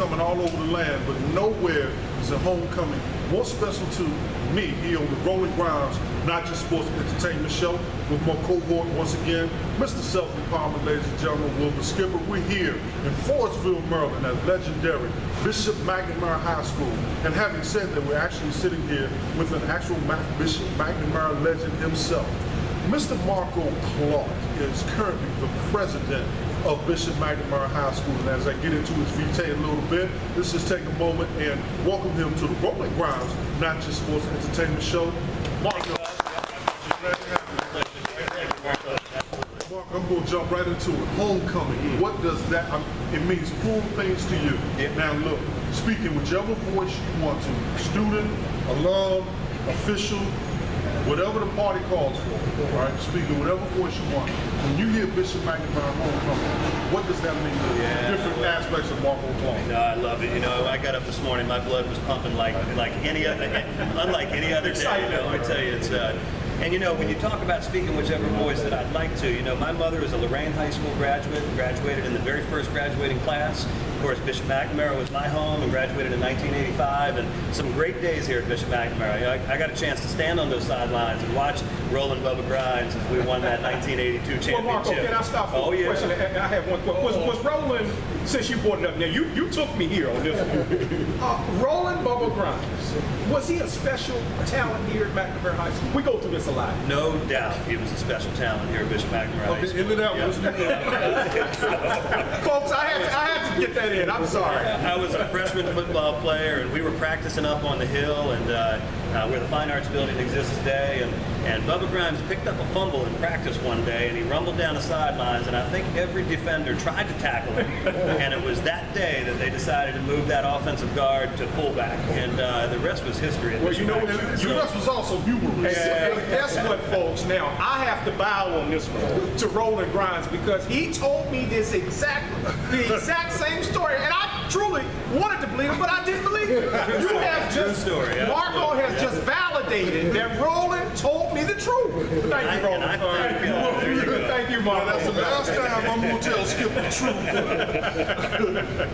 coming all over the land, but nowhere is a homecoming more special to me here on the Roland GRIMES, Not Just Sports Entertainment Show, with my cohort once again, Mr. Self-Empowerment, ladies and gentlemen, Wilbur Skipper. We're here in Forestville, Maryland at legendary Bishop McNamara High School. And having said that, we're actually sitting here with an actual Bishop McNamara legend himself. Mr. Marco Clark is currently the president of Bishop McNamara High School, and as I get into his vitae a little bit, let's just take a moment and welcome him to the Roland GRIMES, Not Just Sports Entertainment Show. Marco. Mark, I'm going to jump right into it. Homecoming, what does that, it means full things to you. Now look, speaking whichever voice you want to, student, alum, official, whatever the party calls for, right? Speaking whatever voice you want. When you hear Bishop McNamara homecoming, what does that mean to different aspects of Marco Clark? No, I love it. You know, I got up this morning, my blood was pumping like any other, unlike any other day. You know, I tell you, it's. And you know, when you talk about speaking whichever voice that I'd like to, you know, my mother is a Lorraine High School graduate, graduated in the very first graduating class. Of course, Bishop McNamara was my home and graduated in 1985, and some great days here at Bishop McNamara. You know, I got a chance to stand on those sidelines and watch Roland Bubba Grimes as we won that 1982 championship. Well, Marco, can I stop for a question? I have one question. Was Roland, since you brought it up now, you took me here on this one. Roland Bubba Grimes, was he a special talent here at McNamara High School? We go through this a lot. No doubt he was a special talent here at Bishop McNamara High School. Folks, I had to get that in. I'm sorry. I was a freshman football player, and we were practicing up on the hill, and where the Fine Arts Building exists today. And Bubba Grimes picked up a fumble in practice one day, and he rumbled down the sidelines, and I think every defender tried to tackle him. And it was that day that they decided to move that offensive guard to fullback, and the rest was history. Well, you know, the rest was also humorous. Guess what, folks? Now I have to bow on this one to Roland Grimes, because he told me the exact same story, and I truly wanted to believe it, but I didn't believe it. You have just, Marco has just validated that Roland told me the truth. Thank you, Roland. Thank you, Marco. That's the last time I'm going to tell Skip the truth.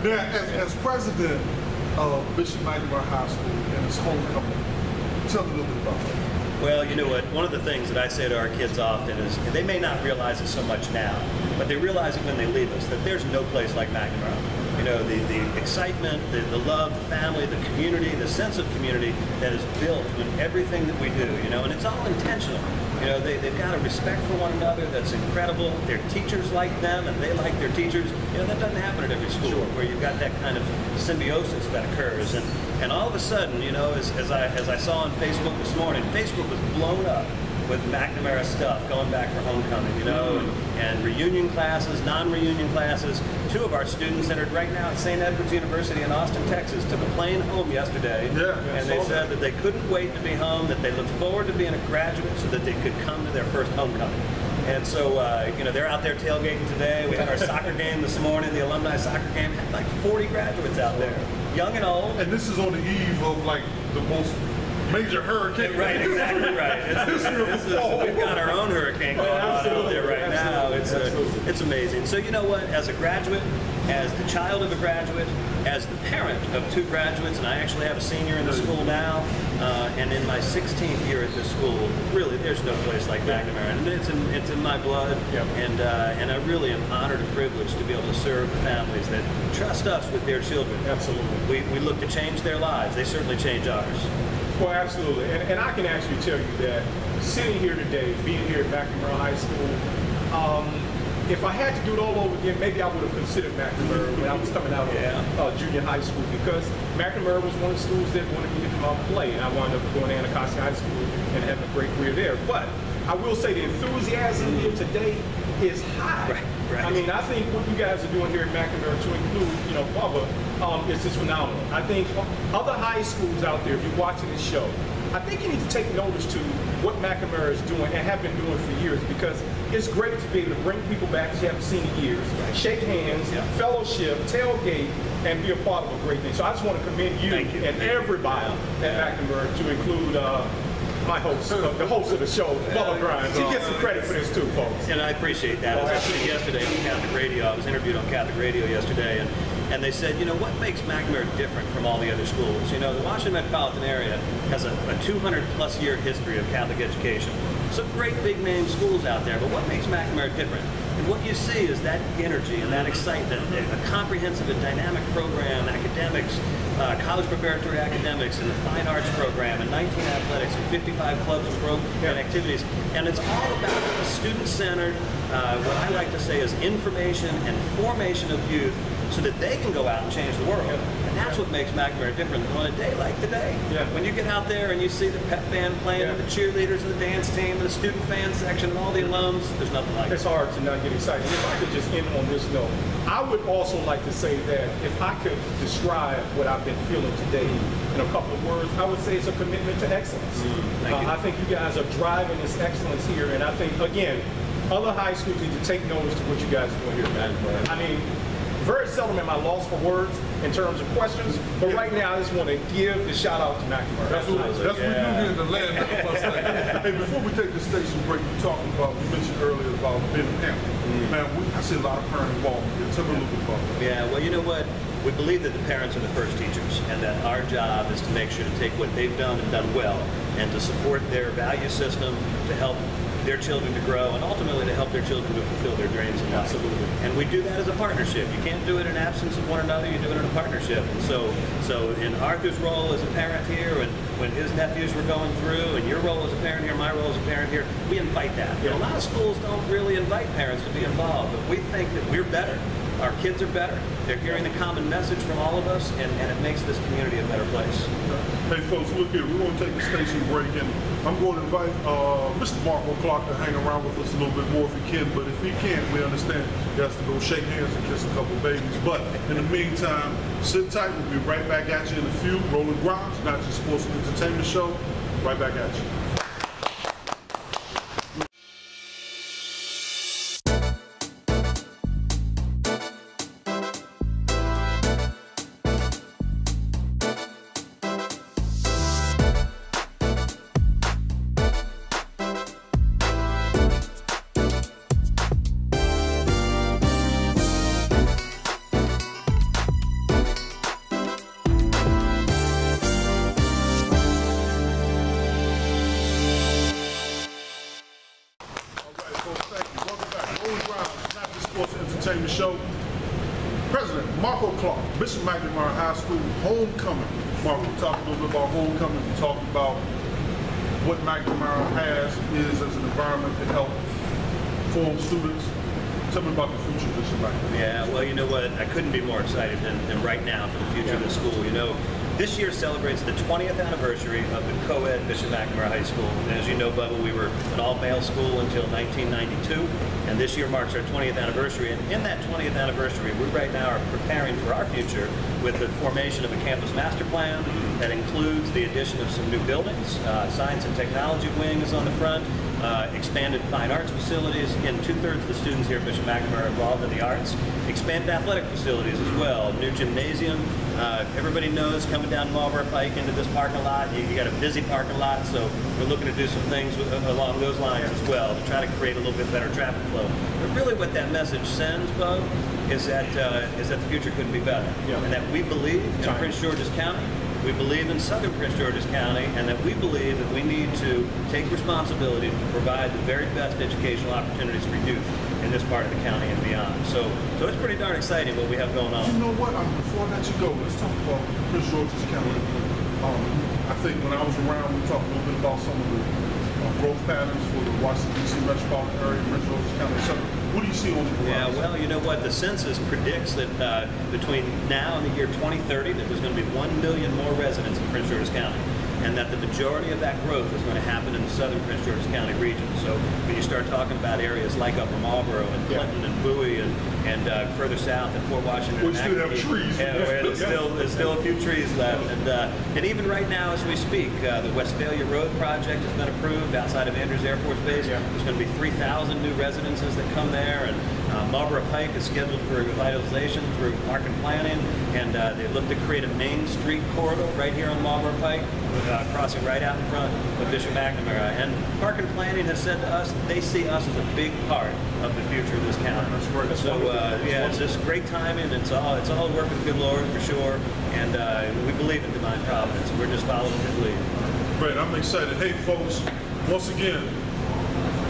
Now, as president of Bishop McNamara High School and its homecoming, tell me a little bit about that. Well, you know what, one of the things that I say to our kids often is, they may not realize it so much now, but they realize it when they leave us, that there's no place like McNamara. You know, the excitement, the love, the family, the community, the sense of community that is built in everything that we do, you know, and it's all intentional. You know, they've got a respect for one another that's incredible. Their teachers like them, and they like their teachers. You know, that doesn't happen at every school, where you've got that kind of symbiosis that occurs. And all of a sudden, you know, as I saw on Facebook this morning, Facebook was blown up with McNamara stuff going back for homecoming, you know, and reunion classes, non-reunion classes. Two of our students entered right now at St. Edward's University in Austin, Texas, took a plane home yesterday, and they said that they couldn't wait to be home, that they looked forward to being a graduate so that they could come to their first homecoming. And so, you know, they're out there tailgating today. We had our soccer game this morning, the alumni soccer game, had like 40 graduates out there, young and old. And this is on the eve of like the most major hurricane. Right, exactly right. We've got our own hurricane going on out there right now. It's amazing. So you know what, as a graduate, as the child of a graduate, as the parent of two graduates, and I actually have a senior in the school now, and in my 16th year at this school, really there's no place like McNamara, and it's in my blood, and I really am honored and privileged to be able to serve the families that trust us with their children. Absolutely. We look to change their lives. They certainly change ours. Well, absolutely, and I can actually tell you that sitting here today, being here at McNamara High School, if I had to do it all over again, maybe I would have considered McNamara when I was coming out of junior high school, because McNamara was one of the schools that wanted me to play, and I wound up going to Anacostia High School and having a great career there. But I will say the enthusiasm here today is high. Right. I mean, I think what you guys are doing here at McNamara, to include, you know, Bubba, is just phenomenal. I think other high schools out there, if you're watching this show, I think you need to take notice to what McNamara is doing and have been doing for years, because it's great to be able to bring people back that you haven't seen in years, shake hands, fellowship, tailgate, and be a part of a great thing. So I just want to commend you and everybody at McNamara, to include my host, the host of the show, Bubba Grimes. He gets some credit for this too, folks. And I appreciate that. I was actually yesterday on Catholic Radio. I was interviewed on Catholic Radio yesterday, and and they said, you know, what makes McNamara different from all the other schools? You know, the Washington metropolitan area has a 200+ year history of Catholic education. Some great big name schools out there, but what makes McNamara different? And what you see is that energy and that excitement, a comprehensive and dynamic program, academics, college preparatory academics, and the fine arts program, and 19 athletics, and 55 clubs and activities. And it's all about a student-centered, what I like to say is information and formation of youth so that they can go out and change the world. And that's what makes McNamara different on a day like today. When you get out there and you see the pep band playing, and the cheerleaders, and the dance team, and the student fan section, and all the alums, there's nothing like it. It's hard to not get excited. If I could just end on this note, I would also like to say that if I could describe what I've been feeling today in a couple of words, I would say it's a commitment to excellence. I think you guys are driving this excellence here, and I think, again, other high schools need to take notice to what you guys are doing here, man. I mean, very seldom am I lost for words in terms of questions, but right now I just want to give the shout out to McNamara. That's what you here in the land of us. Hey, before we take the station break, you mentioned earlier about being a parent. Man, I see a lot of parent involvement. Tell me a little bit about that. Yeah, well, you know what? We believe that the parents are the first teachers, and that our job is to make sure to take what they've done and done well, and to support their value system, to help their children to grow, and ultimately to help their children to fulfill their dreams in life. Absolutely. And we do that as a partnership. You can't do it in absence of one another, you do it in a partnership. And so in Arthur's role as a parent here, and when his nephews were going through, and your role as a parent here, my role as a parent here, we invite that. And a lot of schools don't really invite parents to be involved, but we think that we're better. Our kids are better. They're hearing the common message from all of us, and it makes this community a better place. Hey folks, look here, we're going to take a station break, and I'm going to invite Mr. Marco Clark to hang around with us a little bit more if he can, but if he can't, we understand he has to go shake hands and kiss a couple babies. But in the meantime, sit tight, we'll be right back at you in a few. Roland GRIMES, not just sports and entertainment show, right back at you. Entertainment show. President Marco Clark, Bishop McNamara High School homecoming. Marco, talk a little bit about homecoming. We talked about what McNamara is as an environment to help form students. Tell me about the future of Bishop McNamara. Yeah, well, you know what? I couldn't be more excited than right now for the future of the school. You know, this year celebrates the 20th anniversary of the co-ed Bishop McNamara High School. And as you know, Bubba, we were an all-male school until 1992, and this year marks our 20th anniversary. And in that 20th anniversary, we right now are preparing for our future with the formation of a campus master plan that includes the addition of some new buildings. Science and technology wing is on the front. Expanded fine arts facilities. Again, 2/3 of the students here at Bishop McNamara are involved in the arts. Expanded athletic facilities as well. New gymnasium. Everybody knows coming down Marlboro Pike into this parking lot, you got a busy parking lot, so we're looking to do some things along those lines as well to try to create a little bit better traffic flow. But really what that message sends, Bo, is that the future couldn't be better. And that we believe in Prince George's County, we believe in Southern Prince George's County, and that we believe that we need to take responsibility to provide the very best educational opportunities for youth in this part of the county and beyond. So it's pretty darn exciting what we have going on. You know what? Before I let you go, let's talk about Prince George's County. I think when I was around, we talked a little bit about some of the growth patterns for the Washington, D.C. metropolitan area, Prince George's County. So what do you see on the horizon? Yeah, well, you know what? The census predicts that between now and the year 2030, that there's going to be 1 million more residents in Prince George's County, and that the majority of that growth is going to happen in the southern Prince George's County region. So when you start talking about areas like Upper Marlboro and Clinton and Bowie and further south in Fort Washington, we still have trees. Yeah, there's still a few trees left, and even right now as we speak, the Westphalia Road project has been approved outside of Andrews Air Force Base. There's going to be 3,000 new residences that come there, and Marlboro Pike is scheduled for revitalization through Park and Planning, and they look to create a Main Street corridor right here on Marlboro Pike, crossing right out in front of Bishop McNamara. And Park and Planning has said to us they see us as a big part of the future of this county. That's great. That's so yeah, it's just great timing. It's all work with the good Lord for sure, and we believe in divine providence. We're just following His lead. Great, I'm excited. Hey, folks, once again,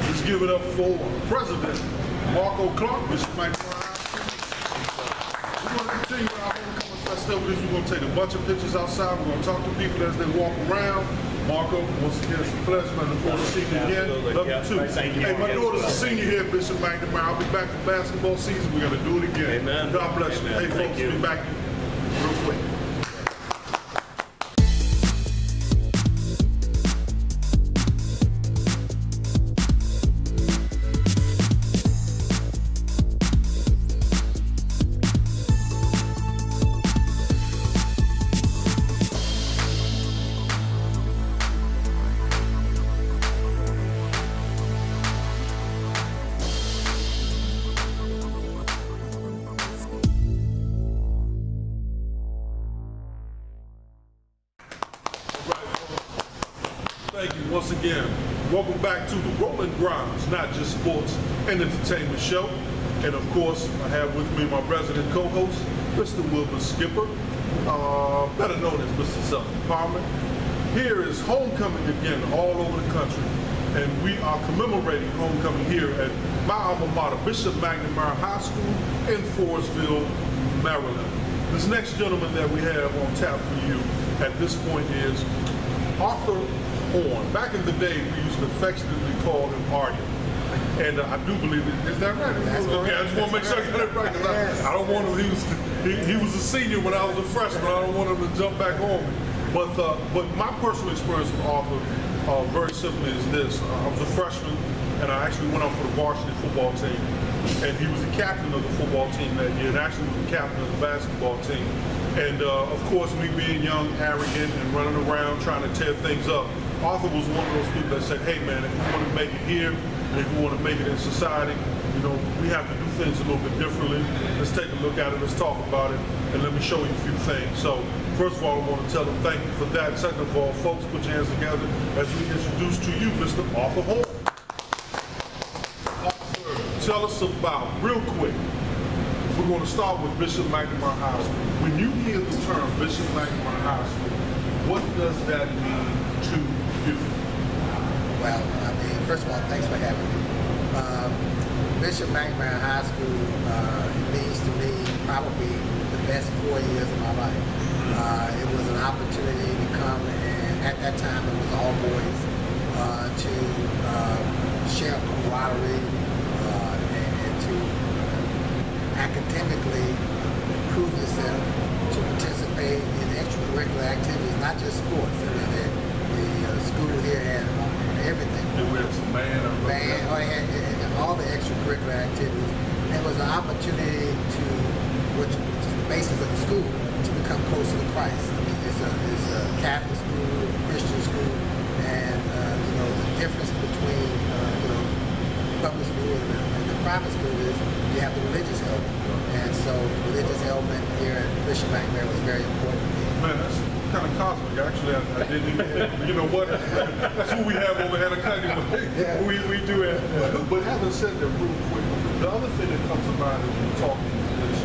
let's give it up for President Marco Clark, Bishop McNamara. We're going to continue our homecoming festivities. We're going to take a bunch of pictures outside. We're going to talk to people as they walk around. Marco, once again, it's a pleasure. I look forward to seeing you again. Love you too. Thank you. Hey, my daughter's a senior here at Bishop McNamara. I'll be back for basketball season. We're going to do it again. Amen. God bless you. Amen. Hey, folks, we'll be back real quick. Thank you once again. Welcome back to the Roland GRIMES, not just sports and entertainment show. And of course, I have with me my resident co-host, Mr. Wilbur Skipper, better known as Mr. Self-Empowerment. Here is homecoming again all over the country. And we are commemorating homecoming here at my alma mater, Bishop McNamara High School in Forestville, Maryland. This next gentleman that we have on tap for you at this point is Arthur Horn. Back in the day, we used to affectionately call him Artie. And I do believe it. Is that right? Okay, I just want to make sure I get it right, because I don't want him. He was a senior when I was a freshman. I don't want him to jump back on me. But my personal experience with Arthur, very simply, is this: I was a freshman, and I actually went out for the varsity football team. And he was the captain of the football team that year, and actually was the captain of the basketball team. And of course, me being young, arrogant, and running around trying to tear things up, Arthur was one of those people that said, hey man, if you want to make it here, and if you want to make it in society, you know, we have to do things a little bit differently. Let's take a look at it, let's talk about it, and let me show you a few things. So, first of all, I want to tell them thank you for that. Second of all, folks, put your hands together as we introduce to you Mr. Arthur Horn. Arthur, tell us about, real quick, we're going to start with Bishop McNamara High School. When you hear the term Bishop McNamara High School, what does that mean to you? Well, I mean, first of all, thanks for having me. Bishop McNamara High School means to me probably the best 4 years of my life. It was an opportunity to come, and at that time it was all boys, to share camaraderie and to academically improve yourself, to participate in extracurricular activities, not just sports. I mean, the school here had everything. We had some band, and all the extracurricular activities. And it was an opportunity to, which is the basis of the school, to become close to Christ. I mean, it's a Catholic school, Christian school, and you know, the difference between public school and the private school is you have the religious element. And so the religious element here at Bishop McNamara was very important to me. Man, that's kind of cosmic. Actually, I didn't even think, you know what? That's what we have over here. Yeah. We do it. But having said that real quick, the other thing that comes to mind as you talk is,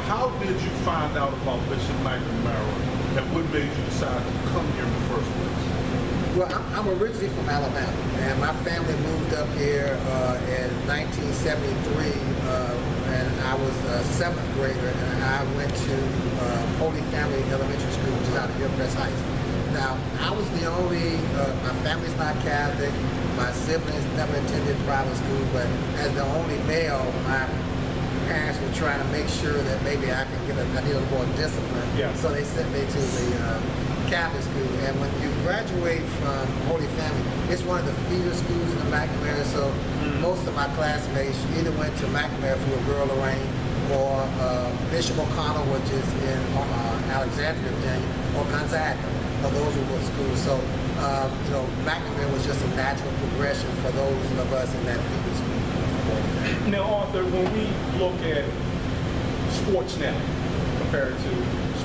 how did you find out about Bishop McNamara, and what made you decide to come here in the first place? Well, I'm originally from Alabama, and my family moved up here in 1973, and I was a 7th grader, and I went to Holy Family Elementary School, which is out of Hillcrest Heights. Now, I was the only, my family's not Catholic, my siblings never attended private school, but as the only male, my parents were trying to make sure that maybe I could get a little more discipline. Yeah. So they sent me to the Catholic school. And when you graduate from Holy Family, it's one of the feeder schools in the McNamara. So most of my classmates either went to McNamara through a Girl Lorraine, or Bishop O'Connell, which is in Alexandria, Virginia, or Gonzaga. Those were what schools. So you know, McNamara was just a natural progression for those of us in that feeder school. basketball fan. Now, Arthur, when we look at sports now compared to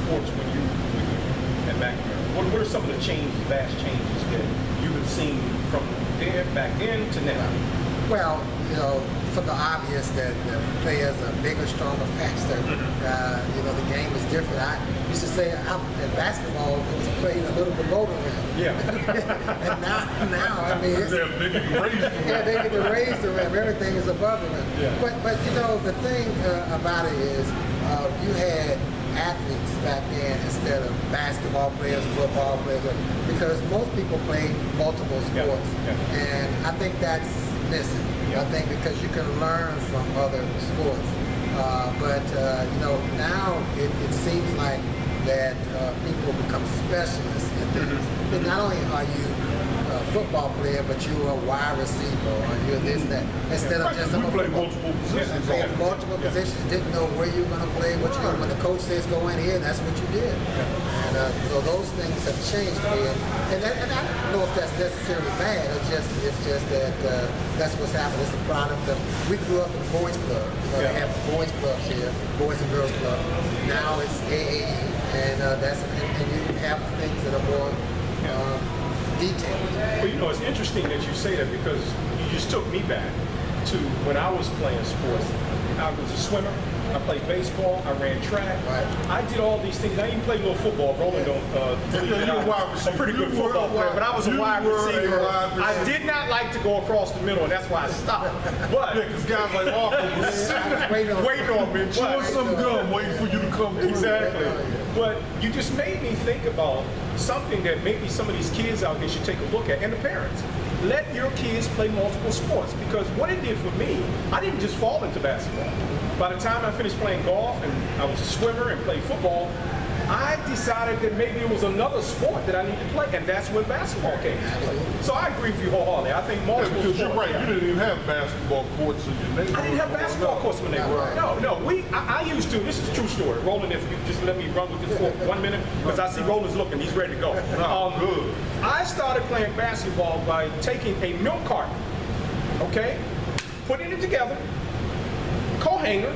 sports when you at McNamara, what are some of the changes, vast changes that you have seen from there back then to now? Well, you know, from the obvious that the players are bigger, stronger, faster. You know, the game is different. I used to say in basketball, it was played a little below the rim. Yeah. And now, I mean, it's, They get to raise the rim. yeah, they get to raise the rim. Everything is above the rim. Yeah. But you know, the thing about it is, you had athletes back then instead of basketball players, football players, because most people play multiple sports, and I think that's missing. I think because you can learn from other sports, but you know, now it seems like that people become specialists in things. And not only are you a football player, but you're a wide receiver, or you're this, that, instead of just We a play football. multiple positions. Played multiple positions, didn't know where you were going to play, what you when the coach says go in here, that's what you did. And so those things have changed here. And I don't know if that's necessarily bad. It's just that that's what's happened. It's a product of, we grew up in the boys club. You know, they have boys clubs here, boys and girls club. Now it's AAE, and and you have things that are more detailed. Well, you know, it's interesting that you say that because you just took me back to when I was playing sports. I was a swimmer. I played baseball. I ran track. Right. I did all these things. I even played a little football. Roland don't believe that You're a wide I was a receiver. pretty good You were football a player, wide- but I was a you wide were a receiver. wide I receiver. did not like to go across the middle, and that's why I stopped. But Yeah, because guys like Arthur was waiting on me. chewing but- some gum waiting for you to come through. Exactly. But you just made me think about something that maybe some of these kids out there should take a look at, and the parents. Let your kids play multiple sports, because what it did for me, I didn't just fall into basketball. By the time I finished playing golf and I was a swimmer and played football, I decided that maybe it was another sport that I needed to play, and that's when basketball came into play. So I agree with you wholeheartedly. I think Yeah, multiple because you're sports. right. You didn't even have basketball courts in your neighborhood. I didn't have basketball courts when they were. No. I used to. This is a true story. Roland, if you just let me run with this for 1 minute, because I see Roland's looking. He's ready to go. Good. I started playing basketball by taking a milk carton, okay, putting it together, coat hanger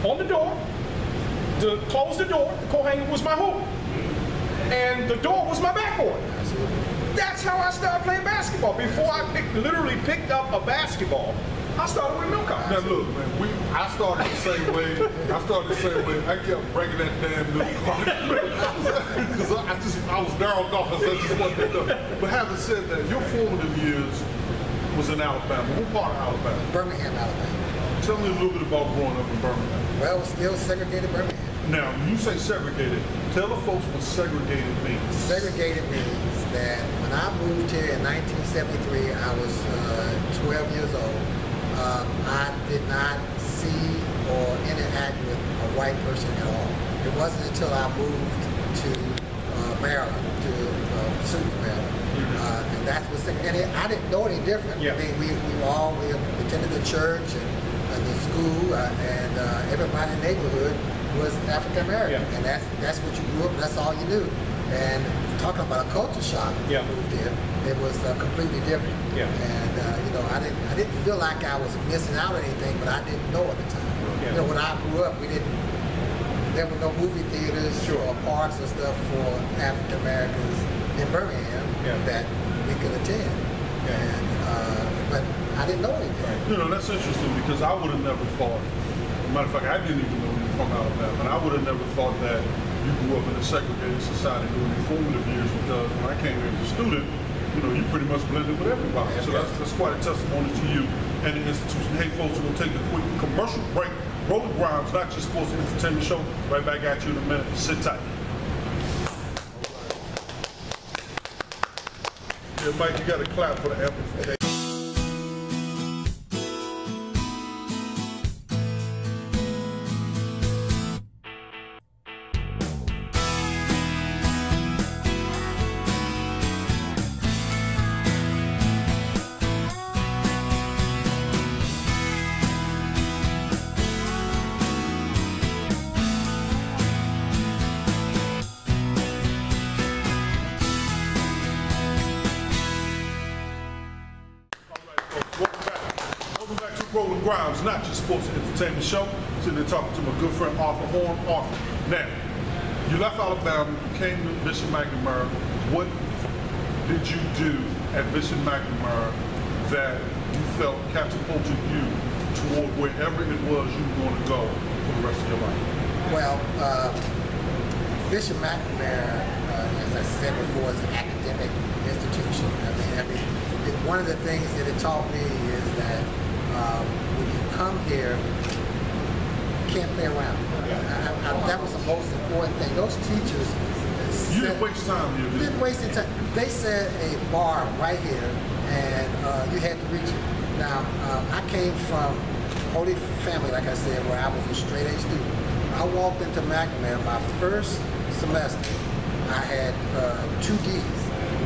on the door. To close the door, the coat hanger was my hoop, and the door was my backboard. That's how I started playing basketball. Before I literally picked up a basketball, I started with milk cartons. Now look, man, I started the same way. I kept breaking that damn milk carton because I was Daryl Dawkins. I just wanted to do. But having said that, your formative years was in Alabama. What part of Alabama? Birmingham, Alabama. Tell me a little bit about growing up in Birmingham. Well, it was still segregated Birmingham. Now, when you say segregated, tell the folks what segregated means. Segregated means that when I moved here in 1973, I was 12 years old. I did not see or interact with a white person at all. It wasn't until I moved to Maryland, to Suitland, Maryland. And that's what segregated. And I didn't know any different. Yeah. I mean, we attended the church and the school, and everybody in the neighborhood was African American, and that's what you grew up. That's all you knew. And talking about a culture shock when I moved here, it was completely different. Yeah. And you know, I didn't feel like I was missing out on anything, but I didn't know at the time. Yeah. You know, when I grew up, there were no movie theaters or parks and stuff for African Americans in Birmingham that we could attend. And but I didn't know anything. You know, that's interesting because I would have never thought. Matter of fact, I didn't even know you were from Alabama, and I would have never thought that you grew up in a segregated society during your formative years, because when I came here as a student, you know, you pretty much blended with everybody. So that's quite a testimony to you and the institution. Hey, folks, we're going to take a quick commercial break. Roland GRIMES, not just sports and entertainment show. Right back at you in a minute. Sit tight. Yeah, Mike, you got to clap for the effort. Rolling Grimes, not just sports and entertainment show. Sitting there talking to my good friend Arthur Horn. Arthur, now, you left Alabama, you came to Bishop McNamara. What did you do at Bishop McNamara that you felt catapulted you toward wherever it was you were going to go for the rest of your life? Well, Bishop McNamara, as I said before, is an academic institution. I mean, one of the things that it taught me is that when you come here, you can't play around. That was the most important thing. Those teachers, You didn't waste time here, did you? didn't waste any time. They set a bar right here, and you had to reach it. Now, I came from Holy Family, like I said, where I was a straight A student. I walked into McNamara my first semester. I had 2 D's.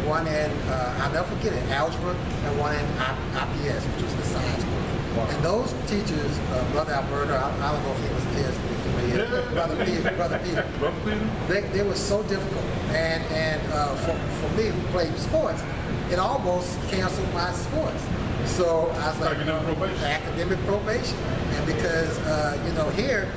One in, I'll never forget it, algebra, and one in IPS, which was the science group. Wow. And those teachers, Brother Alberto, I don't know if he was his, Brother Peter, they were so difficult. And for me, who played sports, it almost canceled my sports. So I was like, academic probation. And because, here,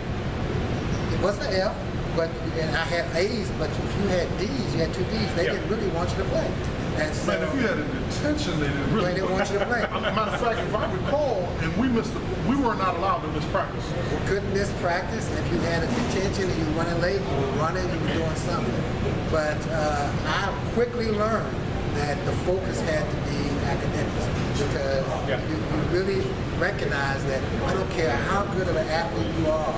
it wasn't an F, and I had A's, but if you had D's, you had 2 D's, they didn't really want you to play. And so, man, if you had an intention, they didn't really want you to play. Matter of fact, if I recall, and we were not allowed to miss practice. We couldn't miss practice. If you had a detention and you were running late, you were running, you were doing something. But I quickly learned that the focus had to be academics, because you really recognize that I don't care how good of an athlete you are,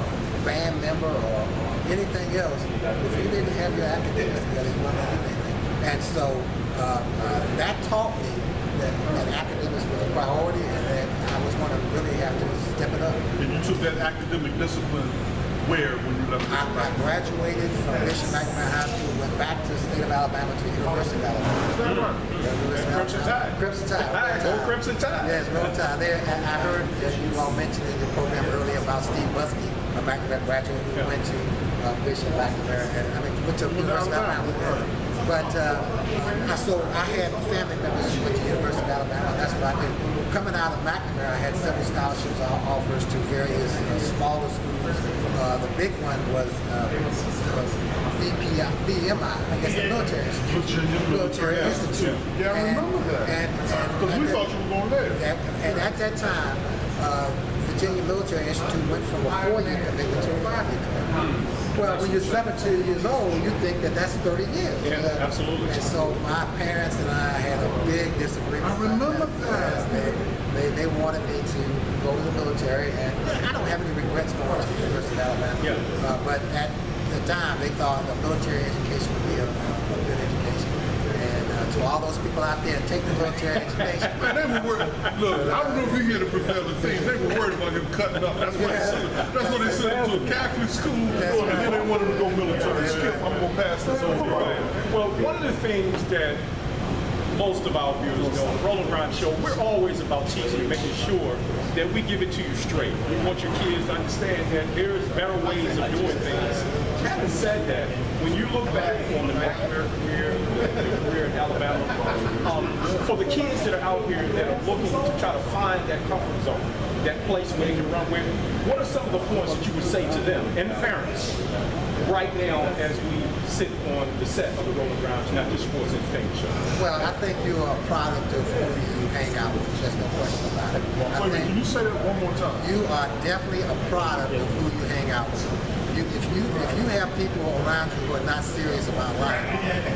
band member or anything else, if you didn't have your academics together, you weren't going to do anything. And so that taught me that academics was a priority, and that I was going to really have to step it up. And you took that academic discipline where when you left? I graduated from Bishop McNamara High School, went back to the state of Alabama, to the University of Alabama. Is that right? Crimson Tide. Crimson Tide. Old Crimson Tide. Yes, Roland Tide. There, I heard, as you all mentioned in your program earlier, about Steve Buskey, a McNamara graduate who went to Bishop McNamara, went to the University of Alabama. But so I had family members who went to the University of Alabama. That's what I did. Coming out of McNamara, I had several scholarships offers to various smaller schools. The big one was BMI, I guess the military institute. Virginia Military Institute. Yeah, I remember that. Because we thought you were going there. And at that time, Virginia Military Institute went from a 4-year commitment to a 5-year commitment. Well, when you're 17 years old, you think that that's 30 years. Yeah, absolutely. And so my parents and I had a big disagreement. I remember that. They wanted me to go to the military, and I don't have any regrets going to the University of Alabama. Yeah. But at the time, they thought the military education would be a good education. And to all those people out there, take the military education. Man, they were worried. Look, I don't know if you hear the professor thing. They were worried about him cutting up. That's why they sent him to a Catholic school, and then they wanted him to go military. Skip, I'm going to pass this over. Well, one of the things that most of our viewers know, Roland Grimes Show, we're always about teaching and making sure that we give it to you straight. We want your kids to understand that there's better ways of doing things. Having said that, when you look back on the McNamara career, your career in Alabama, for the kids that are out here that are looking to try to find that comfort zone, that place where they can run with, what are some of the points that you would say to them and parents right now as we sit on the set of the Roland Grimes, not just sports entertainment show? Well, I think you are a product of who you hang out with. There's no question about it. Wait, can you say that one more time? You are definitely a product of who you hang out with. If you have people around you who are not serious about life,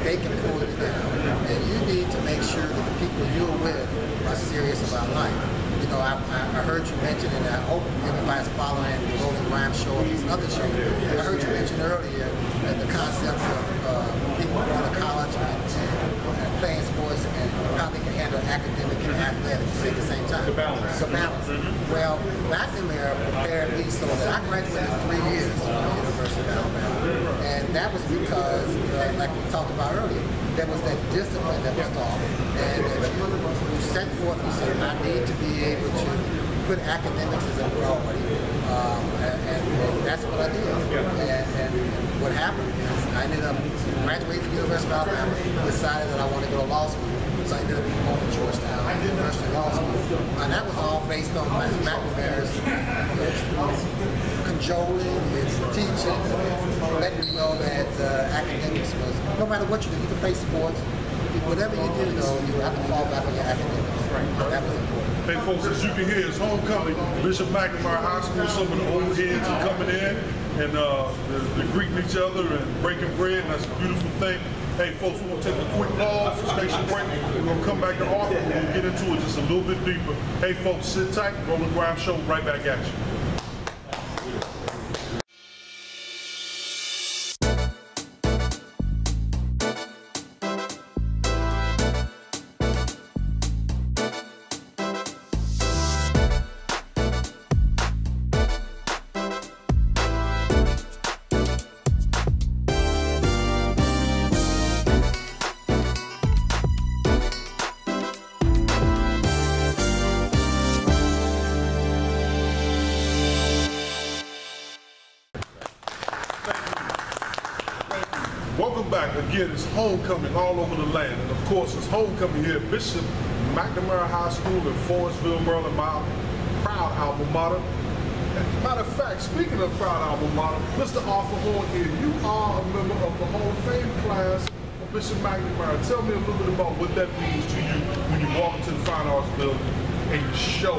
they can pull you down. And you need to make sure that the people you're with are serious about life. You know, I heard you mention, and I hope everybody's following the Roland Grimes Show and these other shows. I heard you mention earlier that the concept of people going to college and playing sports and how they can handle academic and athletics at the same time. The balance. The balance. Well, McNamara prepared me so that I graduated in 3 years from the University of Alabama. And that was because, like we talked about earlier, there was that discipline that was taught. And you set forth, you said, I need to be able to put academics as a priority. And that's what I did. And what happened is I ended up graduating from the University of Alabama, decided that I wanted to go to law school. So I ended up going to Georgetown University Law School. And that was all based on McNamara's cajoling, its teaching, letting you know that academics was, no matter what you do, you can play sports. Whatever you do, though, you have to fall back on your academics. So that was important. Hey folks, as you can hear, it's homecoming. Bishop McNamara High School, some of the old heads are coming in and they're greeting each other and breaking bread, and that's a beautiful thing. Hey folks, we're going to take a quick pause, station break. We're going to come back to Arthur and we'll get into it just a little bit deeper. Hey folks, sit tight. Roland Grimes Show right back at you. Welcome back. Again, it's homecoming all over the land. And of course, it's homecoming here at Bishop McNamara High School in Forestville, Maryland, my proud alma mater. As a matter of fact, speaking of proud alma mater, Mr. Arthur Horn here, you are a member of the Hall of Fame class of Bishop McNamara. Tell me a little bit about what that means to you when you walk into the Fine Arts Building and you show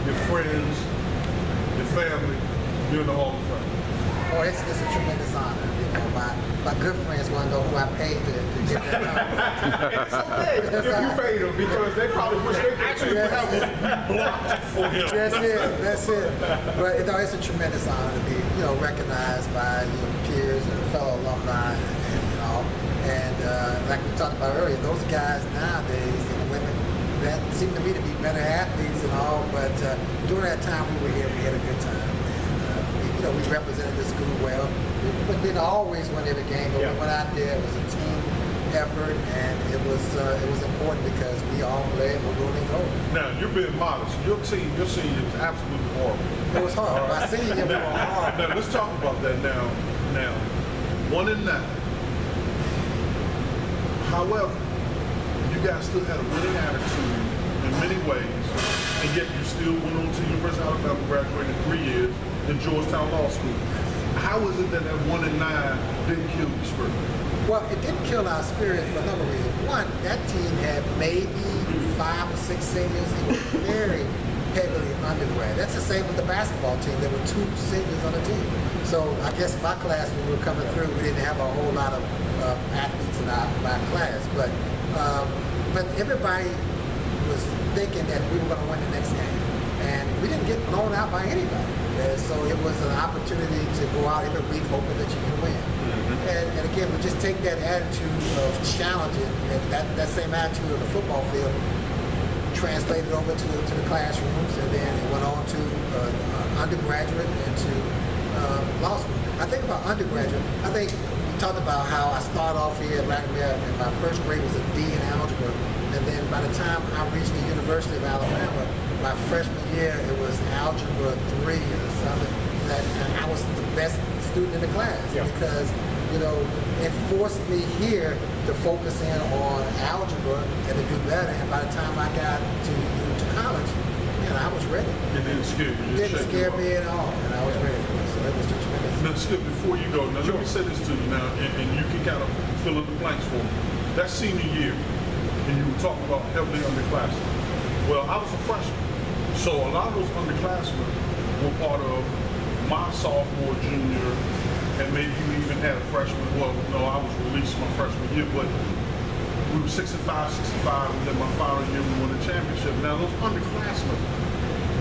your friends, your family, you're in the Hall of Fame. Oh, it's a tremendous honor. You know, my good friends want to know who I paid to get that honor. It's okay if you paid them, because they probably wish they actually would have blocked for him. That's it. But you know, it's a tremendous honor to be, you know, recognized by peers and fellow alumni and all. And like we talked about earlier, those guys nowadays and women that seem to me to be better athletes and all. But during that time we were here, we had a good time. You know, we represented the school well. We didn't always win every game, but what I did was a team effort, and it was important because we all played with Roland gold. Now you're being modest. Your senior is absolutely horrible. It was horrible. My senior year we were horrible. Now let's talk about that now. 1-9. However, you guys still had a winning attitude in many ways, and yet you still went on to University of Alabama, graduated 3 years in Georgetown Law School. How is it that 1-9 didn't kill your spirit? Well, it didn't kill our spirit for a number of reasons. One, that team had maybe 5 or 6 seniors. It was very heavily undergrad. That's the same with the basketball team. There were 2 seniors on the team. So I guess my class, when we were coming through, we didn't have a whole lot of athletes in my class. But everybody was thinking that we were going to win the next game. And we didn't get blown out by anybody. So it was an opportunity to go out every week hoping that you can win. And again, we just take that attitude of challenging, and that same attitude of the football field translated over to the classrooms, and then it went on to undergraduate and to law school. I think about undergraduate, I think we talked about how I started off here at McNamara, and my first grade was a D in algebra, and then by the time I reached the University of Alabama, my freshman year, it was algebra 3 or something. That I was the best student in the class because, you know, it forced me here to focus in on algebra and to do better. And by the time I got to college, man, I was ready. It didn't scare you. It didn't scare me at all, and I was ready for it. So that was just tremendous. Now, Skip, before you go, now let me say this to you now, and you can kind of fill in the blanks for me. That senior year, and you were talking about heavily underclassmen. Well, I was a freshman. So a lot of those underclassmen were part of my sophomore, junior, and maybe we even had a freshman. Well, no, I was released my freshman year, but we were 65, and then my final year we won the championship. Now those underclassmen,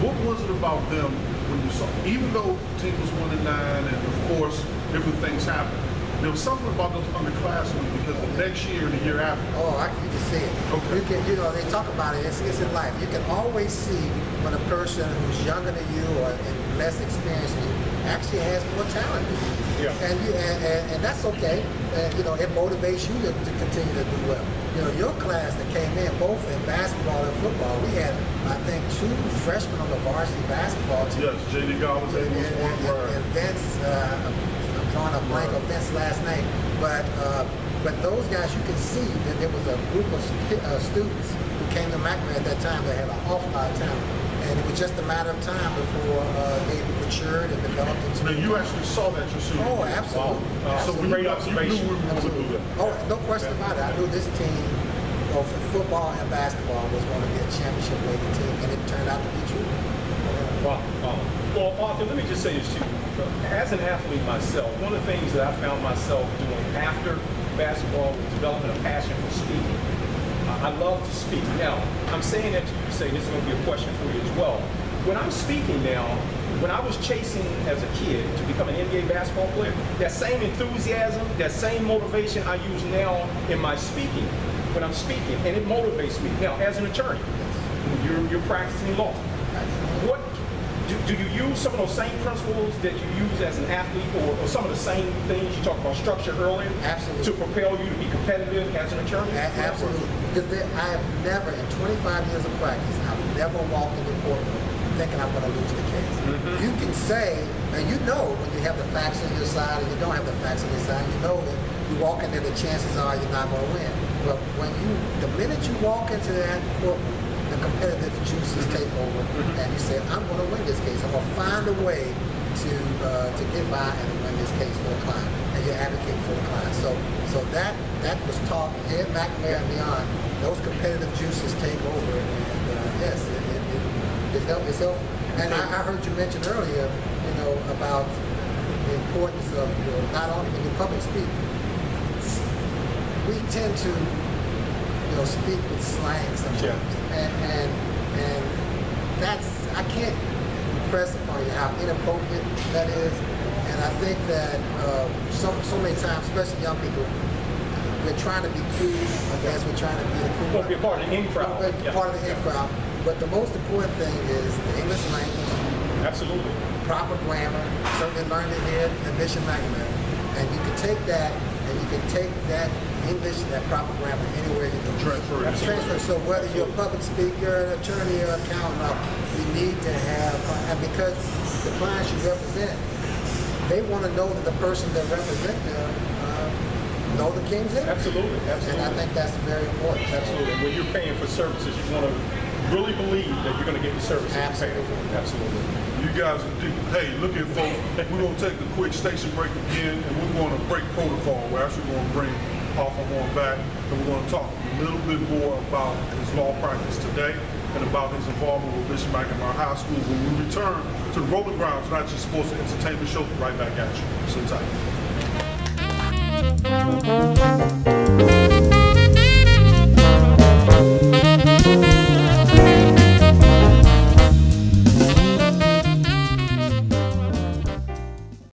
what was it about them when you saw, even though the team was 1-9, and of course different things happened, there was something about those underclassmen because the next year and the year after. Oh, you can see it. Okay. You can, you know, they talk about it. It's in life. You can always see when a person who's younger than you or in less experienced than you actually has more talent than you. Yeah. And that's okay. You know, it motivates you to continue to do well. You know, your class that came in, both in basketball and football, we had, I think, 2 freshmen on the varsity basketball team. Yes, J.D. Galvin was one. And Vince, I'm drawing a blank on Vince's last name, but those guys, you can see that there was a group of students who came to McNamara at that time that had an awful lot of talent. And it was just a matter of time before they matured and developed into. Now you actually saw that yourself. Oh, absolutely. So Great you knew observation. we were going to do that. Oh, no question about it. I knew this team, both in football and basketball, was going to be a championship-winning team, and it turned out to be true. Wow. Well, Arthur, let me just say this to you. As an athlete myself, one of the things that I found myself doing after basketball was developing a passion for speaking. I love to speak. Now, I'm saying that to you to say this is going to be a question for you as well. When I'm speaking now, when I was chasing as a kid to become an NBA basketball player, that same enthusiasm, that same motivation I use now in my speaking, when I'm speaking, and it motivates me. Now, as an attorney, you're practicing law. What do you use some of those same principles that you use as an athlete, or some of the same things you talked about structure earlier? Absolutely. To propel you to be competitive as an attorney? Absolutely. Because I have never, in 25 years of practice, I've never walked into the courtroom thinking I'm going to lose the case. You can say, and you know when you have the facts on your side and you don't have the facts on your side, you know that you walk in there, the chances are you're not going to win. But the minute you walk into that courtroom, the competitive juices take over, and you say, I'm going to win this case. I'm going to find a way to get by and win this case for the client, and you're advocating for the client. So that was taught here at McNamara and beyond. Those competitive juices take over, and yes, it's helpful. And I heard you mention earlier, you know, about the importance of, you know, not only when you public speak, we tend to, you know, speak with slang sometimes. And that's, I can't impress upon you how inappropriate that is. And I think that so many times, especially young people, we're trying to be cool. I guess we're trying to be the cool. Don't be a part of the in crowd. Part of the in crowd. But the most important thing is the English language. Absolutely. Proper grammar. Certainly learned it here at Bishop McNamara. And you can take that, and you can take that English, that proper grammar, anywhere you can Transfer it. So whether you're a public speaker, an attorney, or accountant, you need to have, and because the clients you represent, they want to know that the person that represents them know the King's English. Absolutely. And I think that's very important. Absolutely. When you're paying for services, you want to really believe that you're going to get the services you're paying for. Absolutely. You guys are deep. Hey, look at folks. We're going to take a quick station break again, and we're going to break protocol. We're actually going to bring Arthur Horn back, and we're going to talk a little bit more about his law practice today and about his involvement with Bishop McNamara High School when we return to the Roland Grounds, not just sports and entertainment show, right back at you. Sit tight.